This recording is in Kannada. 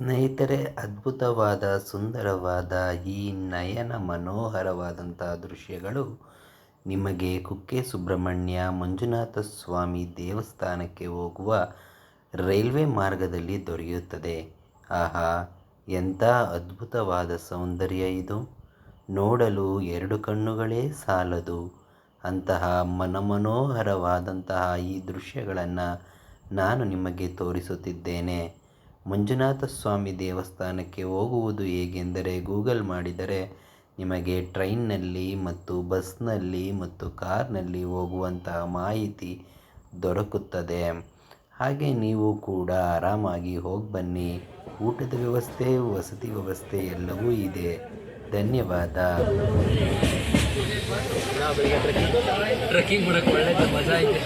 ಸ್ನೇಹಿತರೆ, ಅದ್ಭುತವಾದ ಸುಂದರವಾದ ಈ ನಯನ ಮನೋಹರವಾದಂಥ ದೃಶ್ಯಗಳು ನಿಮಗೆ ಕುಕ್ಕೆ ಸುಬ್ರಹ್ಮಣ್ಯ ಮಂಜುನಾಥ ಸ್ವಾಮಿ ದೇವಸ್ಥಾನಕ್ಕೆ ಹೋಗುವ ರೈಲ್ವೆ ಮಾರ್ಗದಲ್ಲಿ ದೊರೆಯುತ್ತದೆ. ಆಹಾ, ಎಂಥ ಅದ್ಭುತವಾದ ಸೌಂದರ್ಯ ಇದು! ನೋಡಲು ಎರಡು ಕಣ್ಣುಗಳೇ ಸಾಲದು. ಅಂತಹ ಮನಮನೋಹರವಾದಂತಹ ಈ ದೃಶ್ಯಗಳನ್ನು ನಾನು ನಿಮಗೆ ತೋರಿಸುತ್ತಿದ್ದೇನೆ. ಮಂಜುನಾಥ ಸ್ವಾಮಿ ದೇವಸ್ಥಾನಕ್ಕೆ ಹೋಗುವುದು ಹೇಗೆಂದರೆ, ಗೂಗಲ್ ಮಾಡಿದರೆ ನಿಮಗೆ ಟ್ರೈನ್ನಲ್ಲಿ ಮತ್ತು ಬಸ್ನಲ್ಲಿ ಮತ್ತು ಕಾರ್ನಲ್ಲಿ ಹೋಗುವಂತಹ ಮಾಹಿತಿ ದೊರಕುತ್ತದೆ. ಹಾಗೆ ನೀವು ಕೂಡ ಆರಾಮಾಗಿ ಹೋಗಿ ಬನ್ನಿ. ಊಟದ ವ್ಯವಸ್ಥೆ, ವಸತಿ ವ್ಯವಸ್ಥೆ ಎಲ್ಲವೂ ಇದೆ. ಧನ್ಯವಾದ. ಟ್ರೆಕ್ಕಿಂಗ್ ಮಾಡಕ್ಕೆ ಒಳ್ಳೆ ಮಜಾ ಇದೆ.